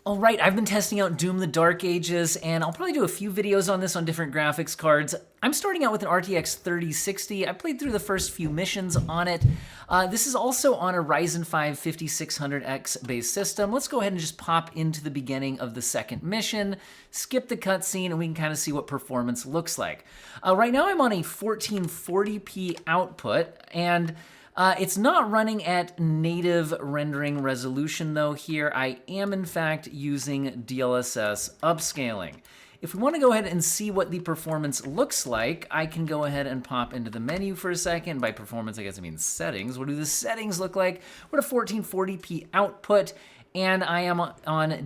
All right, I've been testing out Doom the Dark Ages, and I'll probably do a few videos on this on different graphics cards. I'm starting out with an RTX 3060. I played through the first few missions on it. This is also on a Ryzen 5 5600X based system. Let's go ahead and just pop into the beginning of the second mission, skip the cutscene, and we can kind of see what performance looks like. Right now I'm on a 1440p output, and it's not running at native rendering resolution though here. I am in fact using DLSS upscaling. If we want to go ahead and see what the performance looks like, I can go ahead and pop into the menu for a second. By performance, I guess I mean settings. What do the settings look like? We're at a 1440p output, and I am on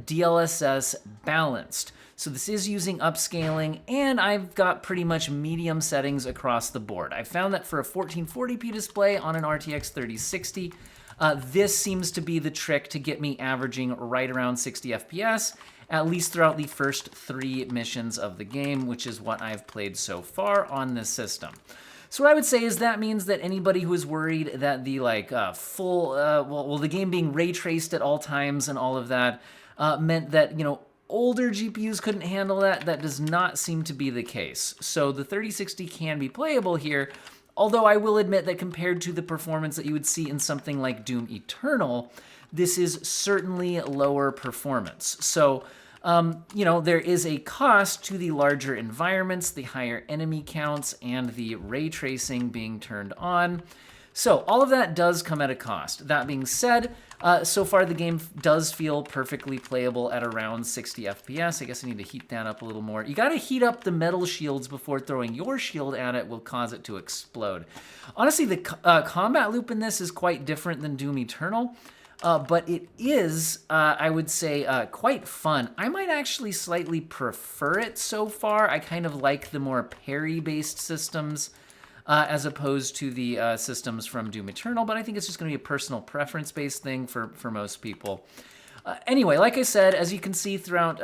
DLSS balanced. So this is using upscaling, and I've got pretty much medium settings across the board. I found that for a 1440p display on an RTX 3060, this seems to be the trick to get me averaging right around 60 FPS, at least throughout the first 3 missions of the game, which is what I've played so far on this system. So what I would say is that means that anybody who is worried that the the game being ray traced at all times and all of that meant that, you know, older GPUs couldn't handle that. That does not seem to be the case. So the 3060 can be playable here, although I will admit that compared to the performance that you would see in something like Doom Eternal, this is certainly lower performance. So, you know, there is a cost to the larger environments, the higher enemy counts, and the ray tracing being turned on. So all of that does come at a cost. That being said, so far the game does feel perfectly playable at around 60 FPS. I guess I need to heat that up a little more. You gotta heat up the metal shields before throwing your shield at it, will cause it to explode. Honestly, the combat loop in this is quite different than Doom Eternal, but it is, I would say, quite fun. I might actually slightly prefer it so far. I kind of like the more parry-based systems, as opposed to the systems from Doom Eternal, but I think it's just going to be a personal preference-based thing for most people. Anyway, like I said, as you can see throughout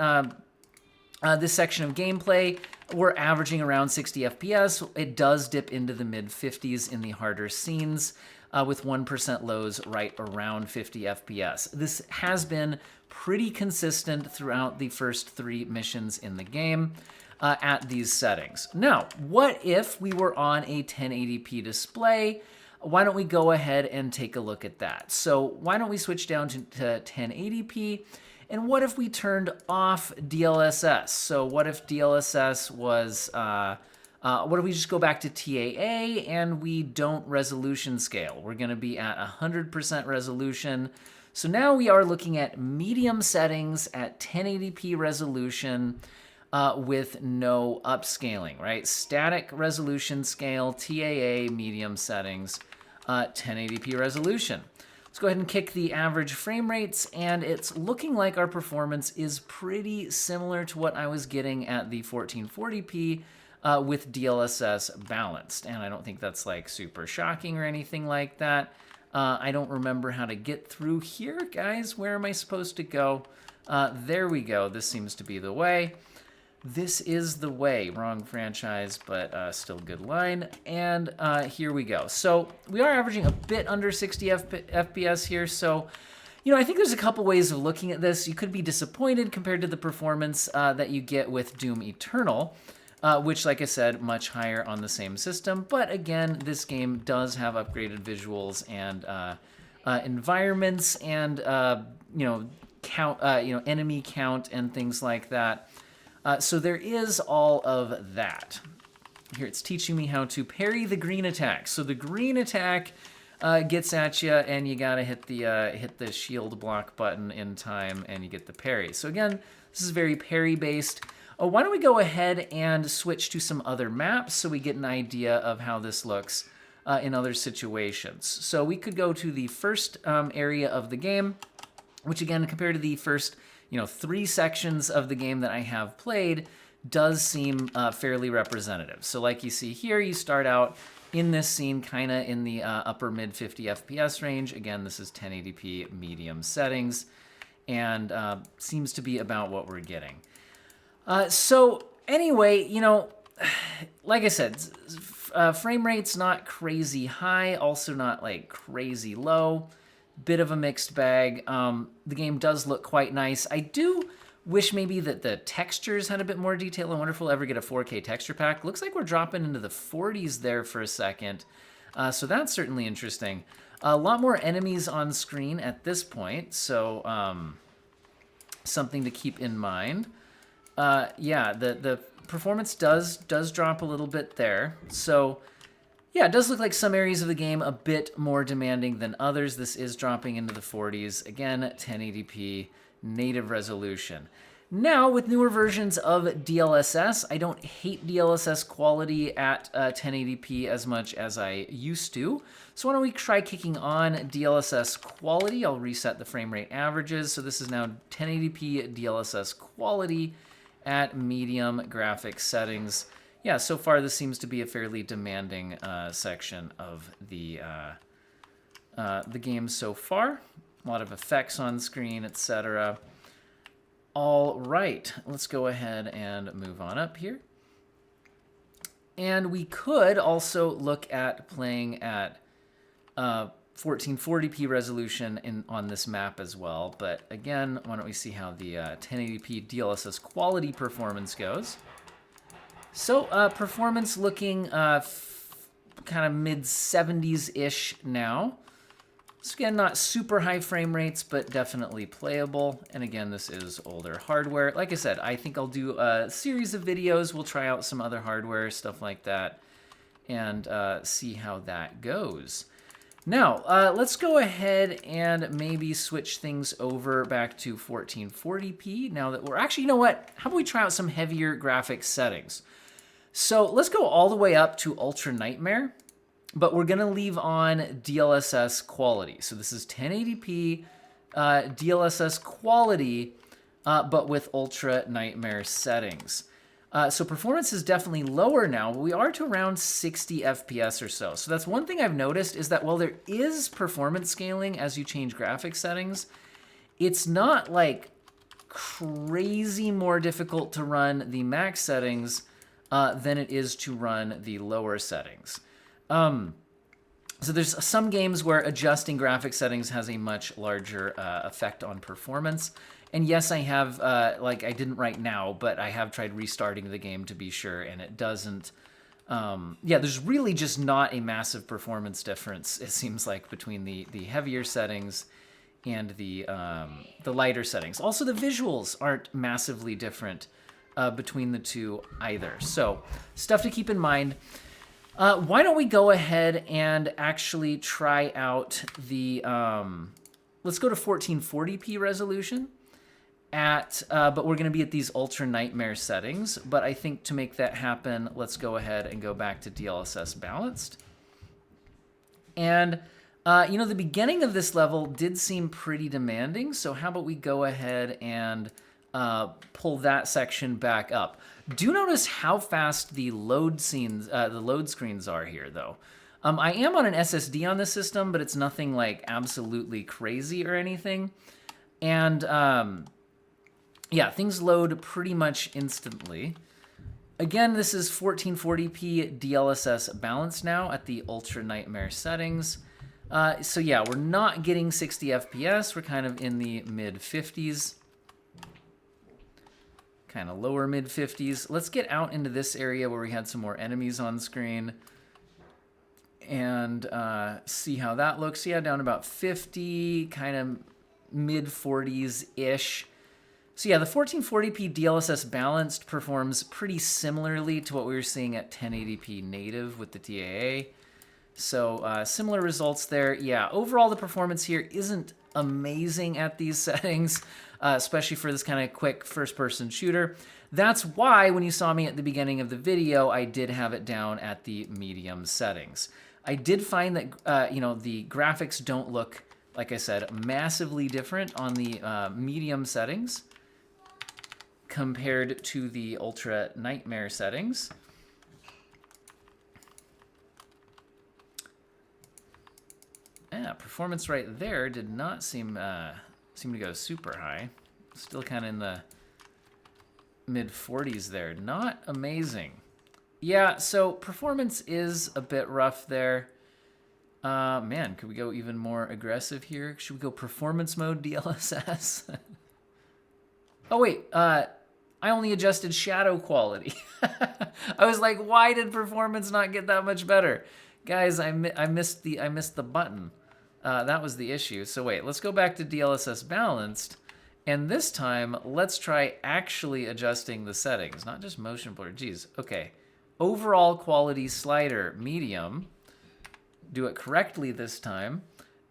this section of gameplay, we're averaging around 60 FPS. It does dip into the mid-50s in the harder scenes, with 1% lows right around 50 FPS. This has been pretty consistent throughout the first 3 missions in the game. At these settings. Now, what if we were on a 1080p display? Why don't we go ahead and take a look at that? So why don't we switch down to 1080p? And what if we turned off DLSS? So what if DLSS was, what if we just go back to TAA and we don't resolution scale? We're gonna be at 100% resolution. So now we are looking at medium settings at 1080p resolution, with no upscaling, right? Static resolution scale, TAA, medium settings, 1080p resolution. Let's go ahead and kick the average frame rates, and it's looking like our performance is pretty similar to what I was getting at the 1440p with DLSS balanced. And I don't think that's like super shocking or anything like that. I don't remember how to get through here, guys. Where am I supposed to go? There we go. This seems to be the way. This is the way. Wrong franchise, but still good line. And here we go. So we are averaging a bit under 60 FPS here. So, you know, I think there's a couple ways of looking at this. You could be disappointed compared to the performance that you get with Doom Eternal, which, like I said, much higher on the same system. But again, this game does have upgraded visuals and environments and, you know, enemy count and things like that. So there is all of that. Here it's teaching me how to parry the green attack. So the green attack gets at you, and you gotta hit the shield block button in time, and you get the parry. So again, this is very parry based. Why don't we go ahead and switch to some other maps so we get an idea of how this looks in other situations. So we could go to the first area of the game, which again, compared to the first 3 sections of the game that I have played, does seem fairly representative. So like you see here, you start out in this scene kind of in the upper mid 50 FPS range. Again, this is 1080p medium settings, and seems to be about what we're getting. So anyway, you know, like I said, frame rate's not crazy high, also not like crazy low. bit of a mixed bag. The game does look quite nice. I do wish maybe that the textures had a bit more detail. I wonder if we'll ever get a 4K texture pack. Looks like we're dropping into the 40s there for a second. So that's certainly interesting. A lot more enemies on screen at this point, so something to keep in mind. Yeah, the performance does drop a little bit there. So yeah, it does look like some areas of the game a bit more demanding than others. This is dropping into the 40s. Again, 1080p native resolution. Now, with newer versions of DLSS, I don't hate DLSS quality at 1080p as much as I used to. So why don't we try kicking on DLSS quality? I'll reset the frame rate averages. So this is now 1080p DLSS quality at medium graphics settings. Yeah, so far this seems to be a fairly demanding section of the game so far. A lot of effects on screen, etc. All right, let's go ahead and move on up here. And we could also look at playing at 1440p resolution on this map as well. But again, why don't we see how the 1080p DLSS quality performance goes. So performance looking kind of mid-70s-ish now. So again, not super high frame rates, but definitely playable. And again, this is older hardware. Like I said, I think I'll do a series of videos. We'll try out some other hardware, stuff like that, and see how that goes. Now, let's go ahead and maybe switch things over back to 1440p now that we're actually, you know what? How about we try out some heavier graphics settings? So let's go all the way up to Ultra Nightmare. But we're going to leave on DLSS quality. So this is 1080p DLSS quality, but with Ultra Nightmare settings. So performance is definitely lower now, but we are to around 60 FPS or so. So that's one thing I've noticed is that while there is performance scaling as you change graphics settings, it's not like crazy more difficult to run the max settings than it is to run the lower settings. So there's some games where adjusting graphic settings has a much larger effect on performance. And yes, I have, like I didn't right now, but I have tried restarting the game to be sure, and it doesn't, yeah, there's really just not a massive performance difference, it seems like, between the heavier settings and the lighter settings. Also, the visuals aren't massively different between the two either. So, stuff to keep in mind. Why don't we go ahead and actually try out the, let's go to 1440p resolution but we're going to be at these Ultra Nightmare settings. But I think to make that happen, let's go ahead and go back to DLSS balanced. And, you know, the beginning of this level did seem pretty demanding. So how about we go ahead and pull that section back up. Do notice how fast the load screens are here, though. I am on an SSD on this system, but it's nothing like absolutely crazy or anything. And yeah, things load pretty much instantly. Again, this is 1440p DLSS balanced now at the Ultra Nightmare settings. So yeah, we're not getting 60 FPS. We're kind of in the mid-50s. Kind of lower mid-50s. Let's get out into this area where we had some more enemies on screen and see how that looks. Yeah, down about 50, kind of mid-40s-ish. So yeah, the 1440p DLSS balanced performs pretty similarly to what we were seeing at 1080p native with the DAA. So similar results there. Yeah, overall the performance here isn't amazing at these settings, especially for this kind of quick first-person shooter. That's why when you saw me at the beginning of the video, I did have it down at the medium settings. I did find that you know, the graphics don't look, like I said, massively different on the medium settings compared to the Ultra Nightmare settings. Yeah, performance right there did not seem to go super high. Still kind of in the mid-40s there. Not amazing. Yeah, so performance is a bit rough there. Man, could we go even more aggressive here? Should we go performance mode DLSS? Oh, wait. I only adjusted shadow quality. I was like, why did performance not get that much better? Guys, I missed the button. That was the issue. So wait, let's go back to DLSS balanced. And this time, let's try actually adjusting the settings, not just motion blur. Geez, okay. Overall quality slider, medium. Do it correctly this time.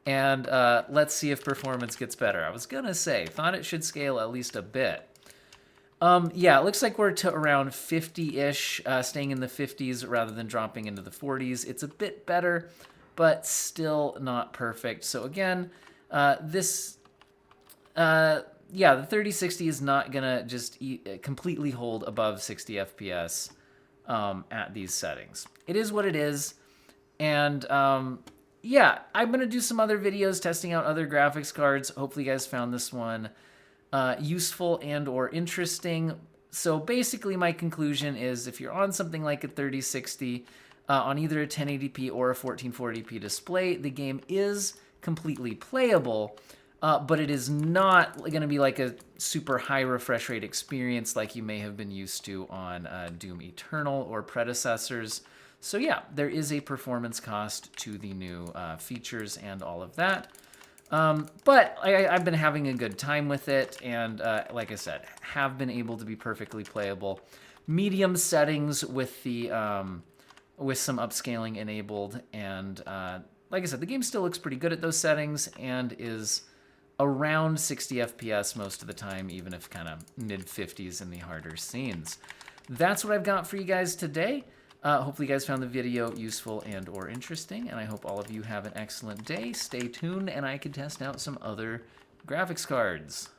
And let's see if performance gets better. I was gonna say, thought it should scale at least a bit. Yeah, it looks like we're to around 50-ish, staying in the 50s rather than dropping into the 40s. It's a bit better, but still not perfect. So again, yeah, the 3060 is not gonna just completely hold above 60 FPS at these settings. It is what it is, and yeah, I'm gonna do some other videos testing out other graphics cards. Hopefully you guys found this one useful and or interesting. So basically my conclusion is if you're on something like a 3060 on either a 1080p or a 1440p display, the game is completely playable, but it is not going to be like a super high refresh rate experience like you may have been used to on Doom Eternal or predecessors. So yeah, there is a performance cost to the new features and all of that. But I've been having a good time with it, and like I said, have been able to be perfectly playable. Medium settings with the with some upscaling enabled, and like I said, the game still looks pretty good at those settings and is around 60 FPS most of the time, even if kind of mid-50s in the harder scenes. That's what I've got for you guys today. Hopefully you guys found the video useful and or interesting, and I hope all of you have an excellent day. Stay tuned, and I can test out some other graphics cards.